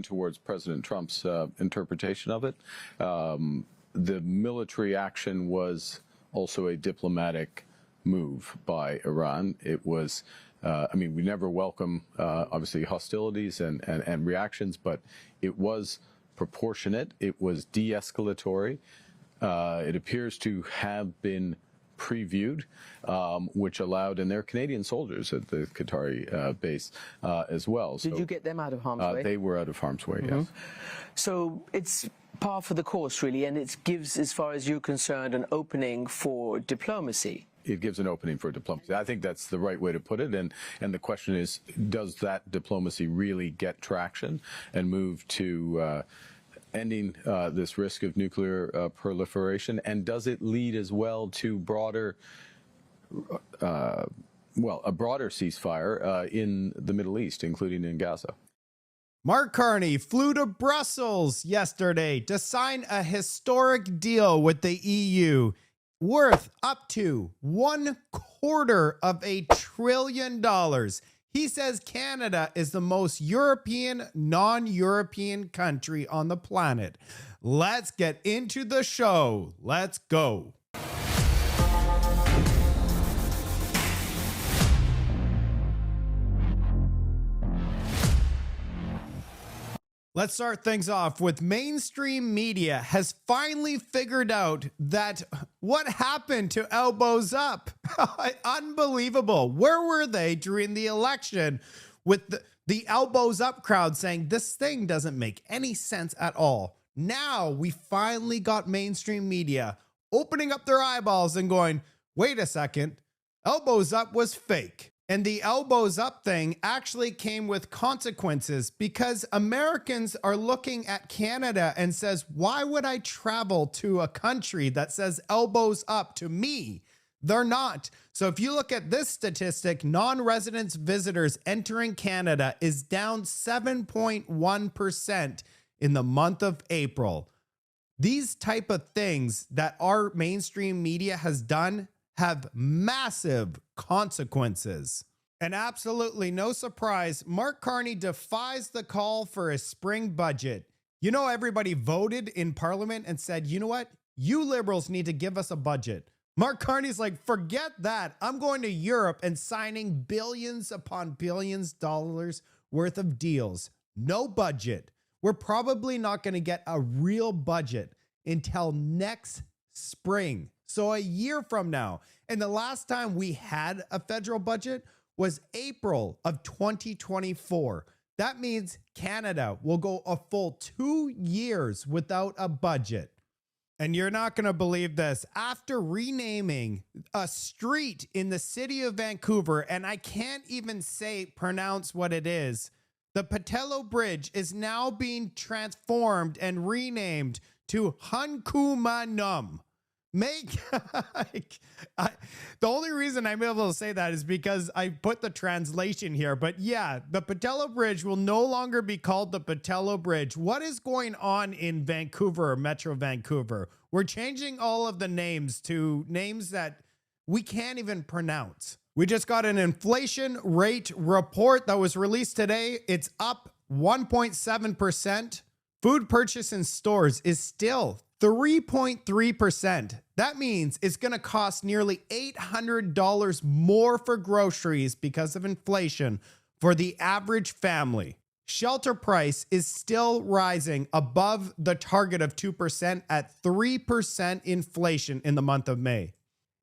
towards President Trump's interpretation of it. The military action was also a diplomatic move by Iran. It was, I mean, we never welcome, obviously, hostilities and reactions, but it was proportionate. It was de-escalatory. It appears to have been previewed, which allowed, and they're Canadian soldiers at the Qatari base as well. Did you get them out of harm's way? They were out of harm's way, yes. So it's par for the course, really, and it gives, as far as you're concerned, an opening for diplomacy. It gives an opening for diplomacy. I think that's the right way to put it. And the question is, does that diplomacy really get traction and move to ending this risk of nuclear proliferation? And does it lead as well to broader, a broader ceasefire in the Middle East, including in Gaza? Mark Carney flew to Brussels yesterday to sign a historic deal with the EU worth up to $250 billion. He says Canada is the most European, non-European country on the planet. Let's get into the show. Let's go. Let's start things off with mainstream media has finally figured out that what happened to Elbows Up? Unbelievable. Where were they during the election with the Elbows Up crowd saying this thing doesn't make any sense at all? Now we finally got mainstream media opening up their eyeballs and going, wait a second, Elbows Up was fake. And the Elbows Up thing actually came with consequences because Americans are looking at Canada and says, why would I travel to a country that says elbows up to me? They're not. So if you look at this statistic, non-residents visitors entering Canada is down 7.1% in the month of April. These type of things that our mainstream media has done have massive consequences. And absolutely no surprise, Mark Carney defies the call for a spring budget. You know, everybody voted in Parliament and said, you know what? You liberals need to give us a budget. Mark Carney's like, forget that. I'm going to Europe and signing billions upon billions dollars worth of deals. No budget. We're probably not going to get a real budget until next spring. So a year from now. And the last time we had a federal budget was April of 2024. That means Canada will go a full 2 years without a budget. And you're not going to believe this. After renaming a street in the city of Vancouver, and I can't even pronounce what it is, the Pattullo Bridge is now being transformed and renamed to Hunkumanum. The only reason I'm able to say that is because I put the translation here. But yeah, the Pattullo Bridge will no longer be called the Pattullo Bridge. What is going on in Vancouver, Metro Vancouver? We're changing all of the names to names that we can't even pronounce. We just got an inflation rate report that was released today. It's up 1.7%. Food purchase in stores is still 3.3%. That means it's going to cost nearly $800 more for groceries because of inflation for the average family. Shelter price is still rising above the target of 2% at 3% inflation in the month of May.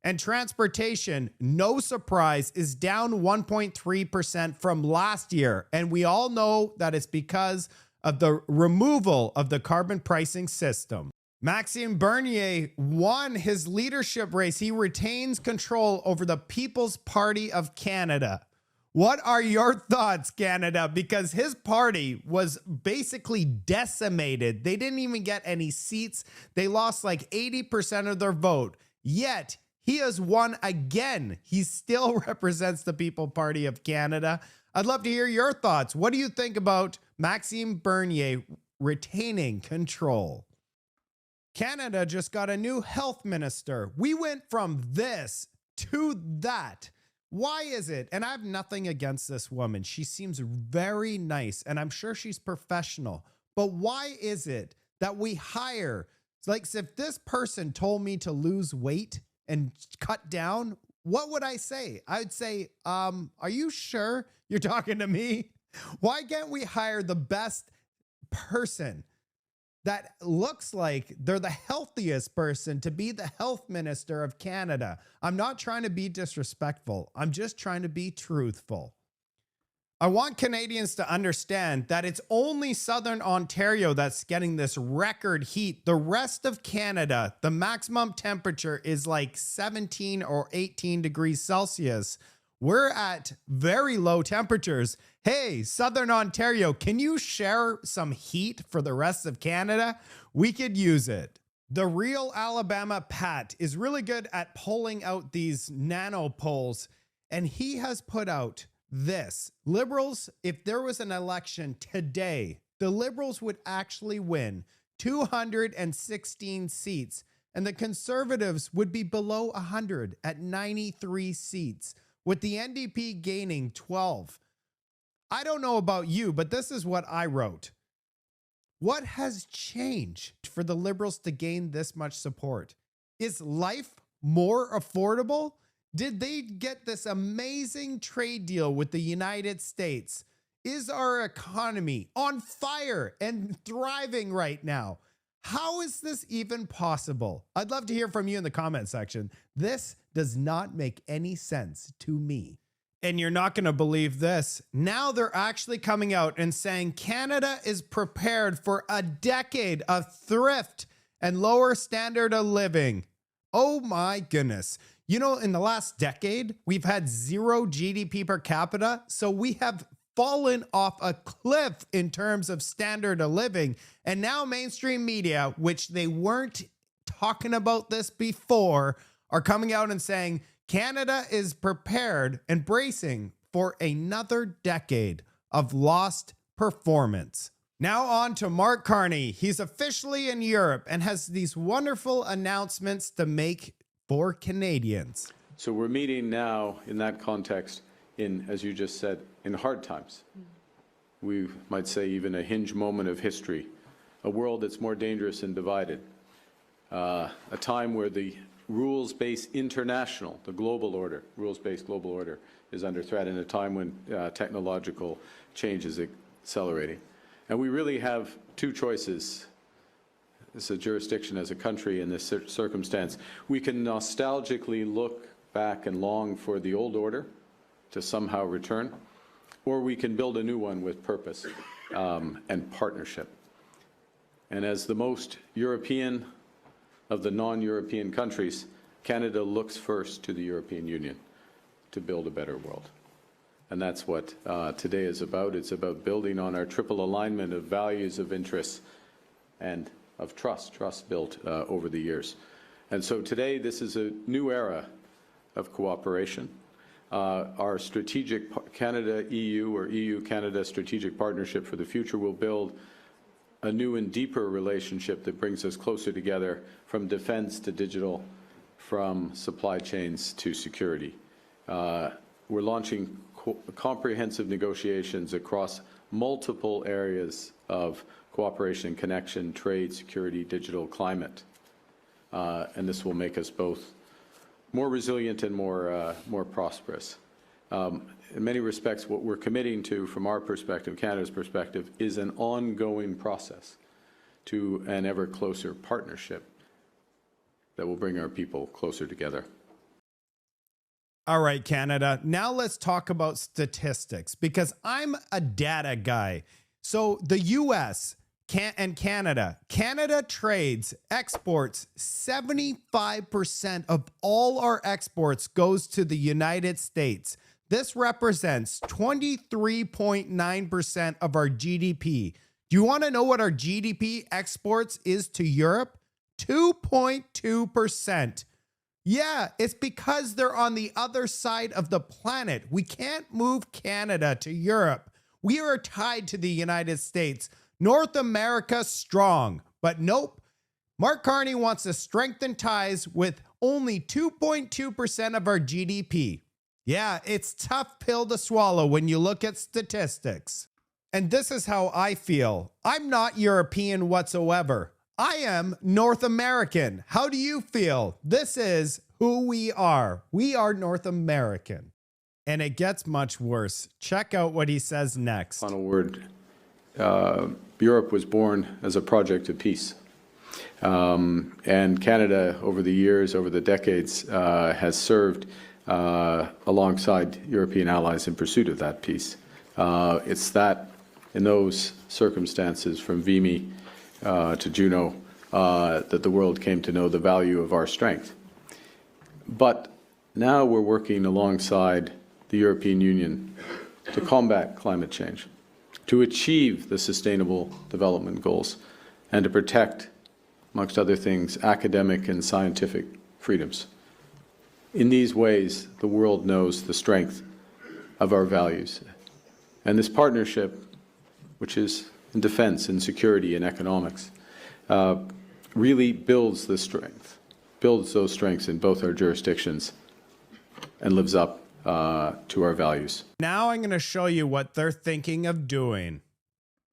And transportation, no surprise, is down 1.3% from last year. And we all know that it's because of the removal of the carbon pricing system. Maxime Bernier won his leadership race. He retains control over the People's Party of Canada. What are your thoughts, Canada? Because his party was basically decimated. They didn't even get any seats. They lost like 80% of their vote. Yet, he has won again. He still represents the People's Party of Canada. I'd love to hear your thoughts. What do you think about Maxime Bernier retaining control? Canada just got a new health minister. We went from this to that. Why is it? And I have nothing against this woman. She seems very nice, and I'm sure she's professional. But why is it that we hire, like, if this person told me to lose weight and cut down, what would I say? I would say, are you sure you're talking to me? Why can't we hire the best person that looks like they're the healthiest person to be the health minister of Canada? I'm not trying to be disrespectful. I'm just trying to be truthful. I want Canadians to understand that it's only Southern Ontario that's getting this record heat. The rest of Canada, the maximum temperature is like 17 or 18 degrees Celsius. We're at very low temperatures. Hey, Southern Ontario, can you share some heat for the rest of Canada? We could use it. The real Alabama Pat is really good at pulling out these nano polls, and he has put out this. Liberals, if there was an election today, the Liberals would actually win 216 seats, and the Conservatives would be below 100 at 93 seats, with the NDP gaining 12. I don't know about you, but this is what I wrote. What has changed for the Liberals to gain this much support? Is life more affordable? Did they get this amazing trade deal with the United States? Is our economy on fire and thriving right now? How is this even possible? I'd love to hear from you in the comment section. This does not make any sense to me. And you're not going to believe this. Now they're actually coming out and saying Canada is prepared for a decade of thrift and lower standard of living. Oh my goodness. You know, in the last decade, we've had 0 GDP per capita. So we have fallen off a cliff in terms of standard of living. And now mainstream media, which they weren't talking about this before, are coming out and saying Canada is prepared and bracing for another decade of lost performance. Now on to Mark Carney. He's officially in Europe and has these wonderful announcements to make for Canadians. So we're meeting now in that context in, as you just said, in hard times. We might say even a hinge moment of history, a world that's more dangerous and divided, a time where the rules-based international, the global order, rules-based global order is under threat, in a time when technological change is accelerating. And we really have two choices as a jurisdiction, as a country in this circumstance. We can nostalgically look back and long for the old order to somehow return, or we can build a new one with purpose and partnership. And as the most European of the non-European countries, Canada looks first to the European Union to build a better world. And that's what today is about. It's about building on our triple alignment of values, of interests, and of trust built over the years. And so today, this is a new era of cooperation. Our strategic Canada-EU or EU-Canada strategic partnership for the future will build a new and deeper relationship that brings us closer together, from defense to digital, from supply chains to security. We're launching comprehensive negotiations across multiple areas of cooperation, connection, trade, security, digital, climate. And this will make us both more resilient and more prosperous. In many respects, what we're committing to, from our perspective, Canada's perspective, is an ongoing process to an ever closer partnership that will bring our people closer together. All right, Canada. Now let's talk about statistics, because I'm a data guy. So the US and Canada trades, exports, 75% of all our exports goes to the United States. This represents 23.9% of our GDP. Do you want to know what our GDP exports is to Europe? 2.2%. Yeah, it's because they're on the other side of the planet. We can't move Canada to Europe. We are tied to the United States. North America strong. But nope. Mark Carney wants to strengthen ties with only 2.2% of our GDP. Yeah, it's a tough pill to swallow when you look at statistics. And this is how I feel. I'm not European whatsoever. I am North American. How do you feel? This is who we are. We are North American. And it gets much worse. Check out what he says next. Final word. Europe was born as a project of peace. And Canada, over the years, over the decades, has served alongside European allies in pursuit of that peace. It's that, in those circumstances, from Vimy to Juno, that the world came to know the value of our strength. But now we're working alongside the European Union to combat climate change, to achieve the Sustainable Development Goals, and to protect, amongst other things, academic and scientific freedoms. In these ways, the world knows the strength of our values. And this partnership, which is in defense and security and economics, really builds the strength, builds those strengths in both our jurisdictions and lives up to our values. Now I'm going to show you what they're thinking of doing.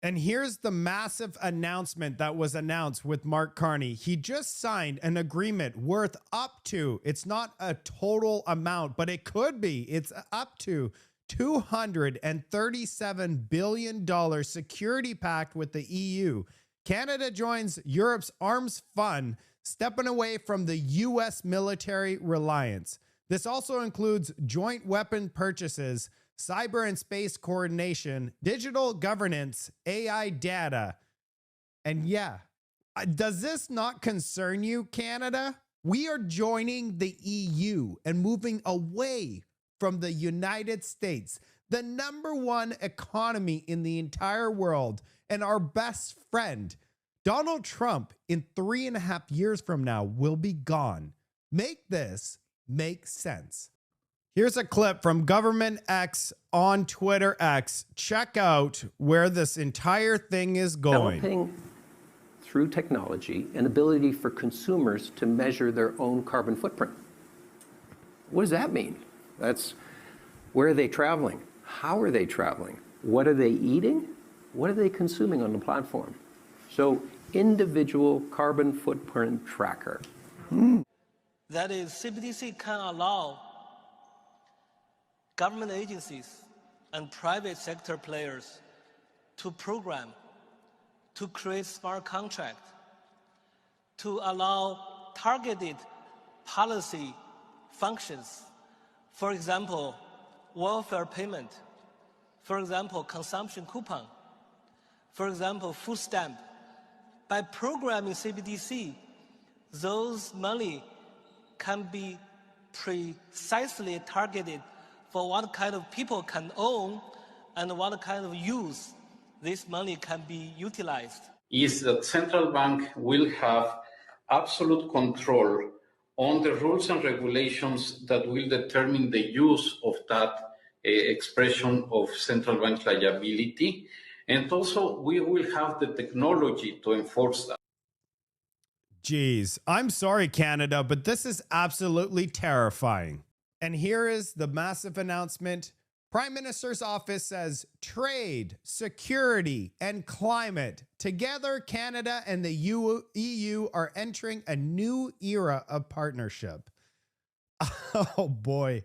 And here's the massive announcement that was announced with Mark Carney. He just signed an agreement worth up to, it's not a total amount, but it could be. It's up to $237 billion security pact with the EU. Canada joins Europe's arms fund, stepping away from the US military reliance. This also includes joint weapon purchases, cyber and space coordination, digital governance, AI data. And yeah, does this not concern you, Canada? We are joining the EU and moving away from the United States, the #1 economy in the entire world, and our best friend. Donald Trump, in 3.5 years from now, will be gone. Make this make sense. Here's a clip from Government X on Twitter X. Check out where this entire thing is going. Developing through technology an ability for consumers to measure their own carbon footprint. What does that mean? That's where are they traveling? How are they traveling? What are they eating? What are they consuming on the platform? So individual carbon footprint tracker. That is, CBDC can allow government agencies and private sector players to program, to create smart contracts, to allow targeted policy functions. For example, welfare payment. For example, consumption coupon. For example, food stamp. By programming CBDC, those money can be precisely targeted for what kind of people can own and what kind of use this money can be utilized. Is that central bank will have absolute control on the rules and regulations that will determine the use of that expression of central bank liability. And also we will have the technology to enforce that. Geez, I'm sorry, Canada, but this is absolutely terrifying. And here is the massive announcement. Prime Minister's office says trade, security, and climate. Together, Canada and the EU are entering a new era of partnership. Oh boy,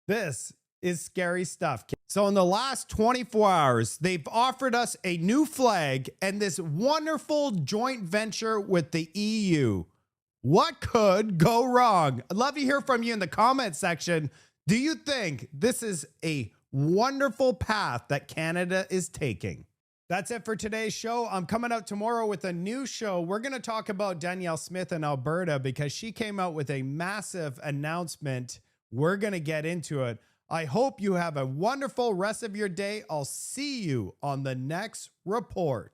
this is scary stuff. So in the last 24 hours, they've offered us a new flag and this wonderful joint venture with the EU. What could go wrong? I'd love to hear from you in the comment section. Do you think this is a wonderful path that Canada is taking? That's it for today's show. I'm coming out tomorrow with a new show. We're going to talk about Danielle Smith in Alberta because she came out with a massive announcement. We're going to get into it. I hope you have a wonderful rest of your day. I'll see you on the next report.